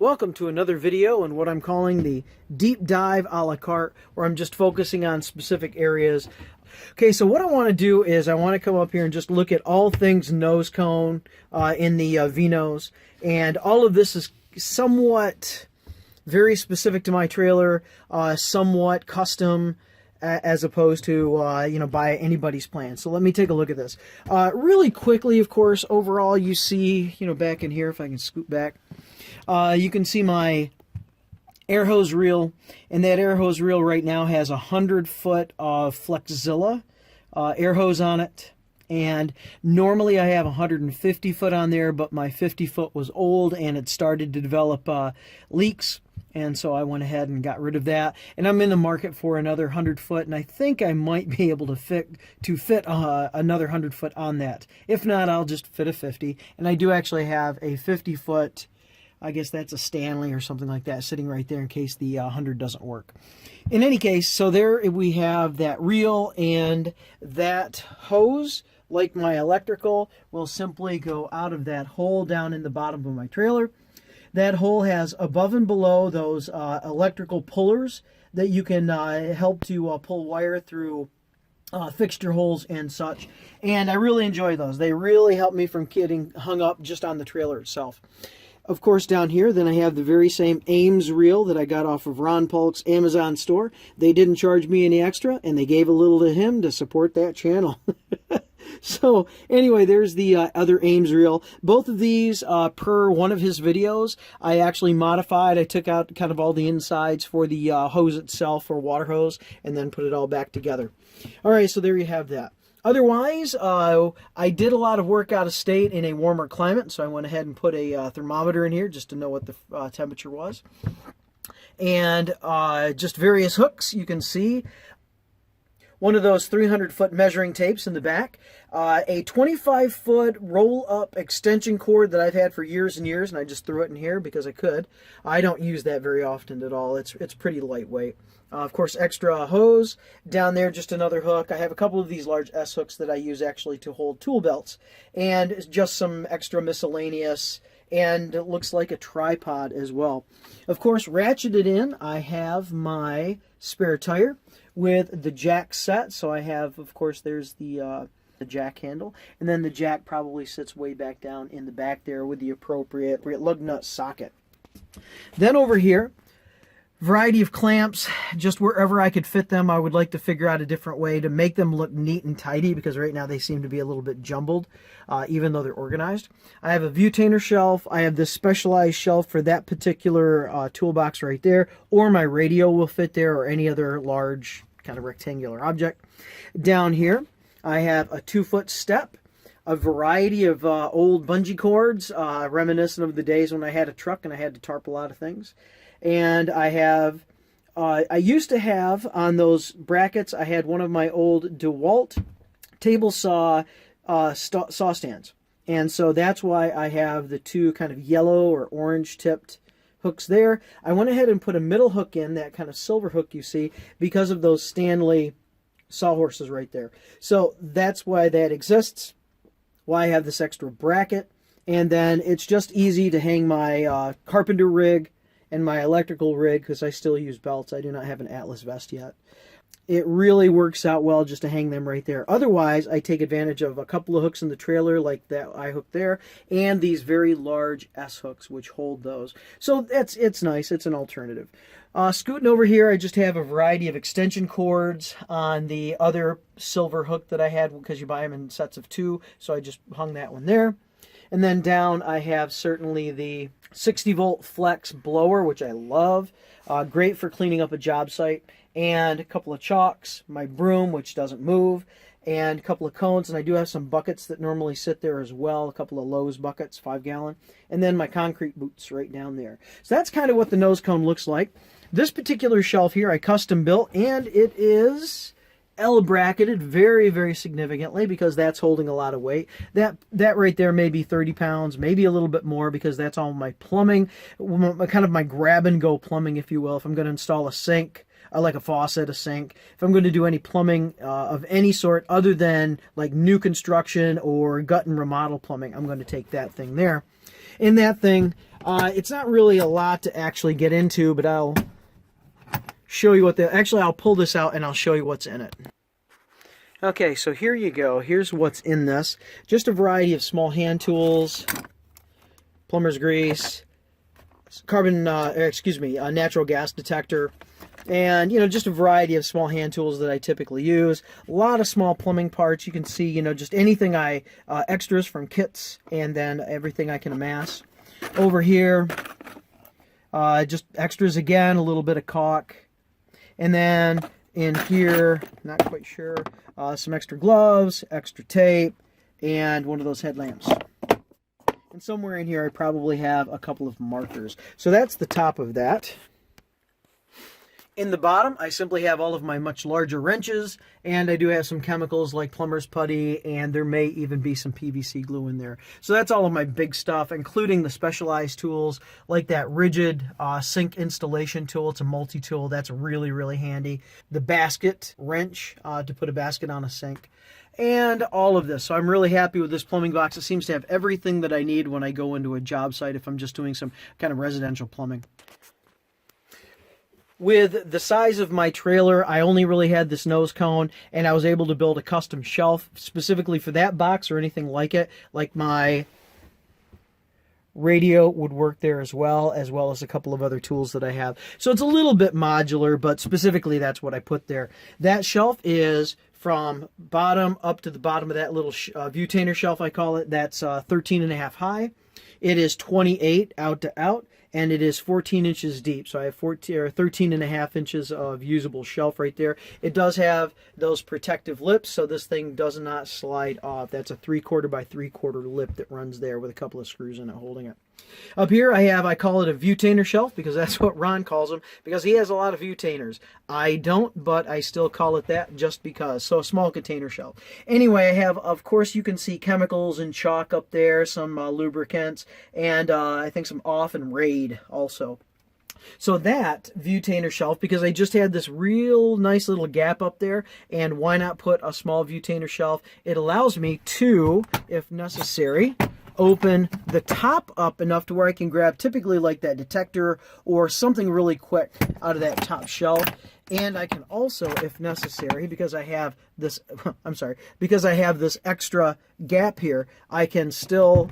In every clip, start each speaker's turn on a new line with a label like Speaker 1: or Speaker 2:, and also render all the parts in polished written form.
Speaker 1: Welcome to another video and what I'm calling the deep dive a la carte, where I'm just focusing on specific areas. Okay, so what I want to do is I want to come up here and just look at all things nose cone in the V-nose, and all of this is somewhat very specific to my trailer, somewhat custom, as opposed to, by anybody's plan. So let me take a look at this. Really quickly, of course, overall you see, back in here, if I can scoot back, you can see my air hose reel, and that air hose reel right now has 100 foot of Flexzilla air hose on it. And normally I have 150 foot on there, but my 50 foot was old and it started to develop leaks. And so I went ahead and got rid of that. And I'm in the market for another 100 foot, and I think I might be able to fit another 100 foot on that. If not, I'll just fit a 50. And I do actually have a 50 foot, I guess that's a Stanley or something like that, sitting right there in case the 100 doesn't work. In any case, so there we have that reel, and that hose, like my electrical, will simply go out of that hole down in the bottom of my trailer. That hole has above and below those electrical pullers that you can help to pull wire through fixture holes and such. And I really enjoy those. They really help me from getting hung up just on the trailer itself. Of course, down here, then I have the very same Ames reel that I got off of Ron Paulk's Amazon store. They didn't charge me any extra, and they gave a little to him to support that channel. So anyway, there's the other Ames reel. Both of these, per one of his videos, I actually modified. I took out kind of all the insides for the hose itself, or water hose, and then put it all back together. All right, so there you have that. Otherwise, I did a lot of work out of state in a warmer climate, so I went ahead and put a thermometer in here just to know what the temperature was. And just various hooks, you can see. One of those 300-foot measuring tapes in the back, a 25-foot roll-up extension cord that I've had for years and years, and I just threw it in here because I could. I don't use that very often at all. It's pretty lightweight. Of course, extra hose. Down there, just another hook. I have a couple of these large S hooks that I use actually to hold tool belts, and just some extra miscellaneous, and it looks like a tripod as well. Of course, ratcheted in, I have my spare tire with the jack set. So I have, of course, there's the jack handle, and then the jack probably sits way back down in the back there with the appropriate lug nut socket. Then over here, variety of clamps, just wherever I could fit them. I would like to figure out a different way to make them look neat and tidy, because right now they seem to be a little bit jumbled, even though they're organized. I have a Viewtainer shelf. I have this specialized shelf for that particular toolbox right there, or my radio will fit there, or any other large kind of rectangular object. Down here, I have a 2-foot step, a variety of old bungee cords, reminiscent of the days when I had a truck and I had to tarp a lot of things. And I have, I used to have on those brackets, I had one of my old DeWalt table saw saw stands. And so that's why I have the two kind of yellow or orange tipped hooks there. I went ahead and put a middle hook in, that kind of silver hook you see, because of those Stanley sawhorses right there. So that's why that exists, why I have this extra bracket. And then it's just easy to hang my Carpenter rig and my electrical rig, because I still use belts. I do not have an Atlas vest yet. It really works out well just to hang them right there. Otherwise, I take advantage of a couple of hooks in the trailer, like that I hook there, and these very large S hooks which hold those. So it's nice. It's an alternative. Scooting over here, I just have a variety of extension cords on the other silver hook that I had, because you buy them in sets of 2. So I just hung that one there. And then down, I have certainly the 60-volt flex blower, which I love. Great for cleaning up a job site. And a couple of Chocks, my broom, which doesn't move, and a couple of cones. And I do have some buckets that normally sit there as well, a couple of Lowe's buckets, 5-gallon. And then my concrete boots right down there. So that's kind of what the nose cone looks like. This particular shelf here I custom built, and it is L-bracketed very, very significantly, because that's holding a lot of weight. That right there may be 30 pounds, maybe a little bit more, because that's all my plumbing, kind of my grab-and-go plumbing, if you will. If I'm going to install a sink, like a faucet, a sink, if I'm going to do any plumbing of any sort other than like new construction or gut and remodel plumbing, I'm going to take that thing there. In that thing, It's not really a lot to actually get into, but I'll show you what actually I'll pull this out and I'll show you what's in it. Okay, so here you go. Here's what's in this. Just a variety of small hand tools, plumber's grease, natural gas detector, and, you know, just a variety of small hand tools that I typically use. A lot of small plumbing parts. You can see, you know, just anything extras from kits, and then everything I can amass. Over here, just extras again, a little bit of caulk. And then in here, not quite sure, some extra gloves, extra tape, and one of those headlamps. And somewhere in here I probably have a couple of markers. So that's the top of that. In the bottom, I simply have all of my much larger wrenches, and I do have some chemicals like plumber's putty, and there may even be some PVC glue in there. So that's all of my big stuff, including the specialized tools like that rigid sink installation tool. It's a multi-tool. That's really, really handy. The basket wrench to put a basket on a sink. And all of this. So I'm really happy with this plumbing box. It seems to have everything that I need when I go into a job site if I'm just doing some kind of residential plumbing. With the size of my trailer, I only really had this nose cone, and I was able to build a custom shelf specifically for that box or anything like it. Like my radio would work there as well as a couple of other tools that I have. So it's a little bit modular, but specifically that's what I put there. That shelf is from bottom up to the bottom of that little Viewtainer shelf, I call it. That's 13.5 high. It is 28 out to out, and it is 14 inches deep. So I have 13.5 inches of usable shelf right there. It does have those protective lips, so this thing does not slide off. That's a 3/4 by 3/4 lip that runs there with a couple of screws in it holding it. Up here I call it a Viewtainer shelf because that's what Ron calls them, because he has a lot of Viewtainers. I don't, but I still call it that just because. So a small container shelf. Anyway, I have, of course, you can see chemicals and chalk up there, some lubricants, and I think some off and Raid also. So that Viewtainer shelf, because I just had this real nice little gap up there, and why not put a small Viewtainer shelf? It allows me to, if necessary, open the top up enough to where I can grab typically like that detector or something really quick out of that top shelf. And I can also, if necessary, because I have this, because I have this extra gap here, I can still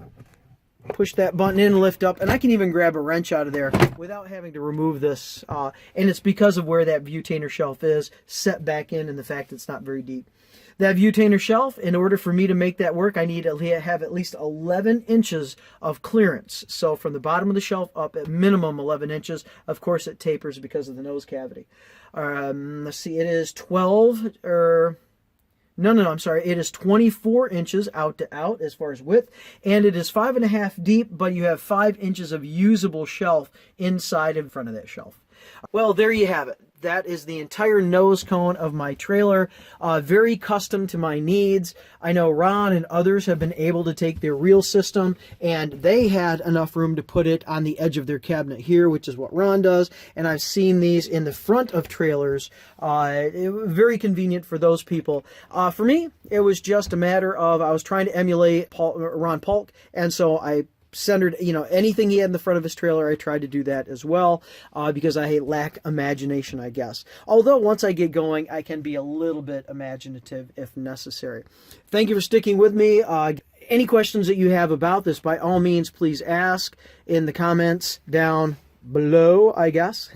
Speaker 1: push that button in, lift up, and I can even grab a wrench out of there without having to remove this. And it's because of where that Viewtainer shelf is set back in and the fact it's not very deep. That Viewtainer shelf, in order for me to make that work, I need to have at least 11 inches of clearance. So from the bottom of the shelf up at minimum 11 inches. Of course, it tapers because of the nose cavity. Let's see, it is 24 inches out to out as far as width, and it is 5.5 deep, but you have 5 inches of usable shelf inside in front of that shelf. Well, there you have it. That is the entire nose cone of my trailer, very custom to my needs. I know Ron and others have been able to take their reel system, and they had enough room to put it on the edge of their cabinet here, which is what Ron does, and I've seen these in the front of trailers. Very convenient for those people. For me, it was just a matter of I was trying to emulate Ron Paulk, and so I centered, anything he had in the front of his trailer, I tried to do that as well, because I lack imagination, I guess. Although once I get going, I can be a little bit imaginative if necessary. Thank you for sticking with me. Any questions that you have about this, by all means, please ask in the comments down below, I guess.